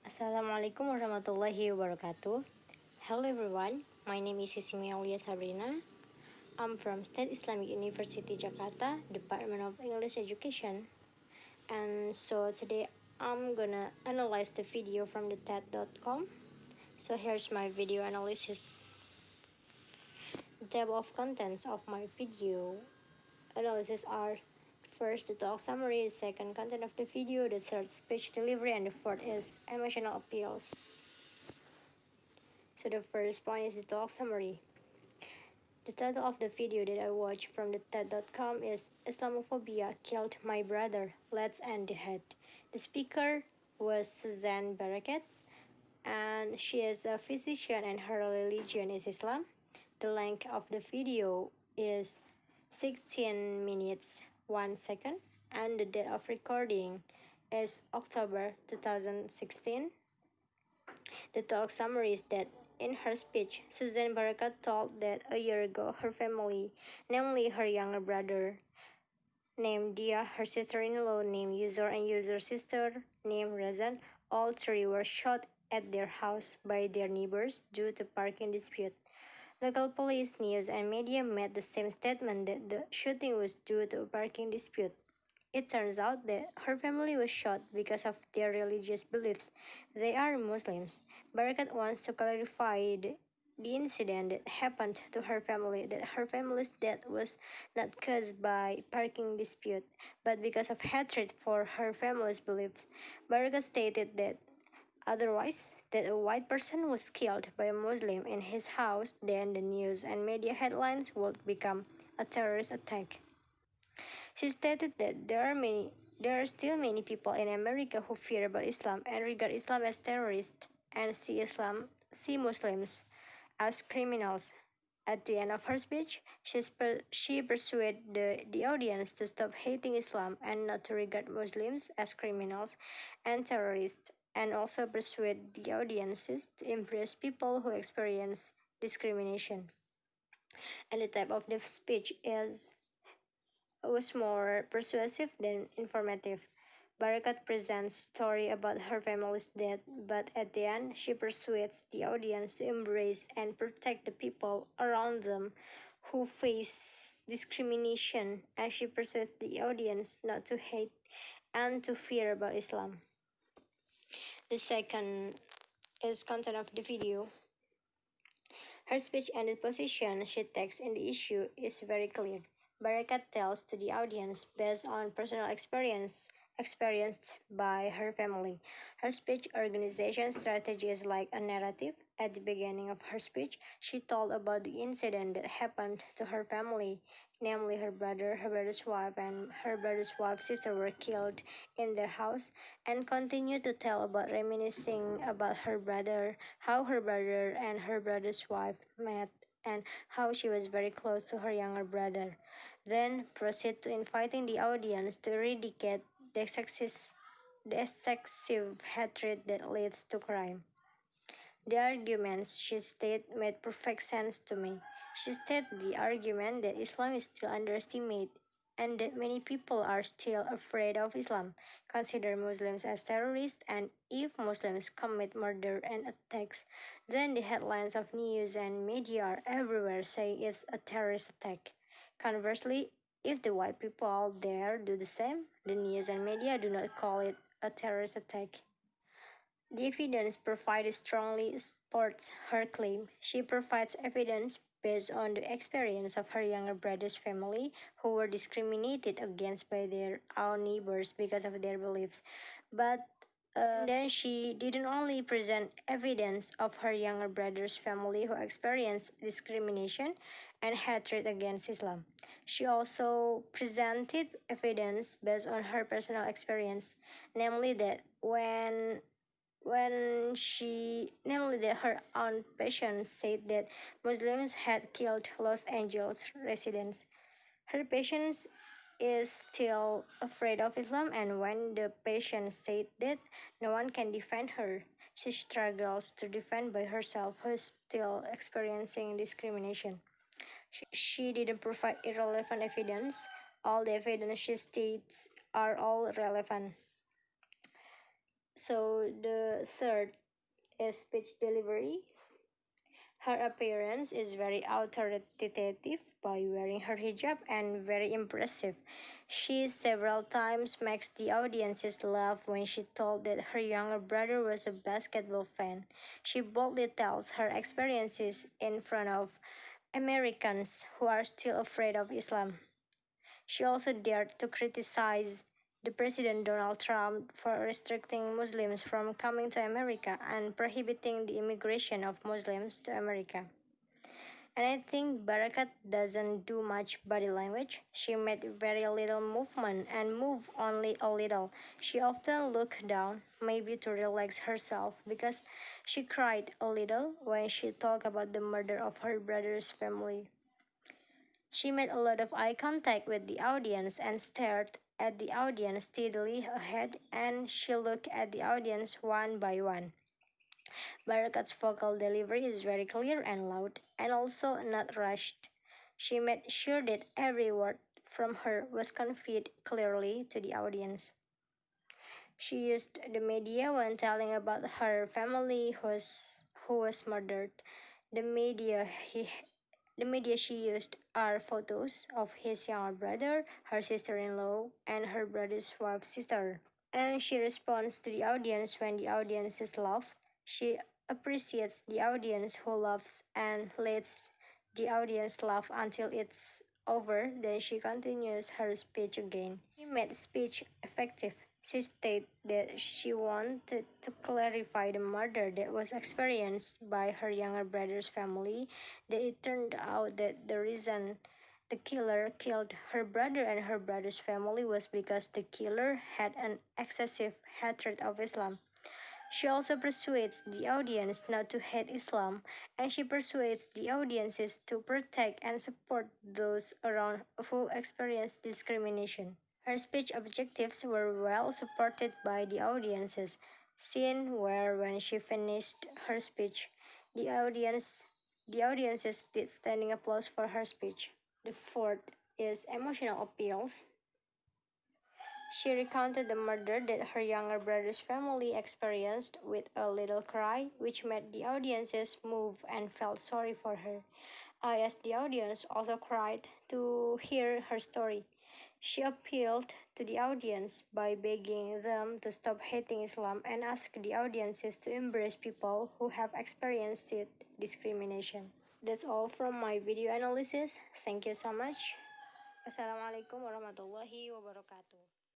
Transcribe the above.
Assalamualaikum warahmatullahi wabarakatuh. Hello everyone, my name is Ismi Aulia Sabrina. I'm from State Islamic University Jakarta, Department of English Education. And so today I'm gonna analyze the video from the TED.com. So here's my video analysis. The table of contents of my video analysis are: first, the talk summary; the second, content of the video; the third, speech delivery; and the fourth is emotional appeals. So the first point is the talk summary. The title of the video that I watched from the TED.com is Islamophobia Killed My Brother, Let's End the Hate. The speaker was Suzanne Barakat, and she is a physician and her religion is Islam. The length of the video is 16 minutes 1 second, and the date of recording is October 2016. The talk summary is that in her speech, Suzanne Barakat told that a year ago her family, namely her younger brother named Dia, her sister-in-law named Yuzor, and Yuzor's sister named Razan, all three were shot at their house by their neighbors due to parking dispute. Local police, news, and media made the same statement that the shooting was due to a parking dispute. It turns out that her family was shot because of their religious beliefs. They are Muslims. Barakat wants to clarify the incident that happened to her family, that her family's death was not caused by parking dispute, but because of hatred for her family's beliefs. Barakat stated that otherwise, that a white person was killed by a Muslim in his house, then the news and media headlines would become a terrorist attack. She stated that there are still many people in America who fear about Islam and regard Islam as terrorist and see Muslims as criminals. At the end of her speech, she persuaded the audience to stop hating Islam and not to regard Muslims as criminals and terrorists, and also persuade the audiences to embrace people who experience discrimination. And the type of the speech was more persuasive than informative. Barakat presents story about her family's death, but at the end, she persuades the audience to embrace and protect the people around them who face discrimination, as she persuades the audience not to hate and to fear about Islam. The second is content of the video. Her speech and the position she takes in the issue is very clear. Barakat tells to the audience based on personal experience experienced by her family. Her speech organization strategy is like a narrative. At the beginning of her speech, she told about the incident that happened to her family, namely her brother's wife, and her brother's wife's sister were killed in their house, and continued to tell about reminiscing about her brother, how her brother and her brother's wife met, and how she was very close to her younger brother. Then proceed to inviting the audience to eradicate the excessive hatred that leads to crime. The arguments she stated made perfect sense to me. She stated the argument that Islam is still underestimated and that many people are still afraid of Islam, consider Muslims as terrorists, and if Muslims commit murder and attacks, then the headlines of news and media are everywhere saying it's a terrorist attack. Conversely, if the white people out there do the same, the news and media do not call it a terrorist attack. The evidence provided strongly supports her claim. She provides evidence based on the experience of her younger brother's family, who were discriminated against by their own neighbors because of their beliefs. But then she didn't only present evidence of her younger brother's family who experienced discrimination and hatred against Islam. She also presented evidence based on her personal experience, namely that namely that her own patient said that Muslims had killed Los Angeles residents. Her patient is still afraid of Islam, and when the patient said that no one can defend her, she struggles to defend by herself, who is still experiencing discrimination. She didn't provide irrelevant evidence. All the evidence she states are all relevant. So the third is speech delivery. Her appearance is very authoritative by wearing her hijab and very impressive. She several times makes the audiences laugh when she told that her younger brother was a basketball fan. She boldly tells her experiences in front of Americans who are still afraid of Islam. She also dared to criticize the President Donald Trump for restricting Muslims from coming to America and prohibiting the immigration of Muslims to America. And I think Barakat doesn't do much body language. She made very little movement and move only a little. She often looked down, maybe to relax herself, because she cried a little when she talked about the murder of her brother's family. She made a lot of eye contact with the audience and stared at the audience steadily ahead, and she looked at the audience one by one. Barakat's vocal delivery is very clear and loud, and also not rushed. She made sure that every word from her was conveyed clearly to the audience. She used the media when telling about her family who was murdered. The media he the media she used are photos of his younger brother, her sister-in-law, and her brother's wife's sister. And she responds to the audience when the audiences laugh. She appreciates the audience who laughs and lets the audience laugh until it's over. Then she continues her speech again. She made speech effective. She stated that she wanted to clarify the murder that was experienced by her younger brother's family. That it turned out that the reason the killer killed her brother and her brother's family was because the killer had an excessive hatred of Islam. She also persuades the audience not to hate Islam, and she persuades the audiences to protect and support those around who experience discrimination. Her speech objectives were well supported by the audiences. Scene where when she finished her speech, the audience the audiences did standing applause for her speech. The fourth is emotional appeals. She recounted the murder that her younger brother's family experienced with a little cry, which made the audiences move and felt sorry for her. I, as the audience, also cried to hear her story. She appealed to the audience by begging them to stop hating Islam and asked the audiences to embrace people who have experienced it, discrimination. That's all from my video analysis. Thank you so much. Wassalamualaikum warahmatullahi wabarakatuh.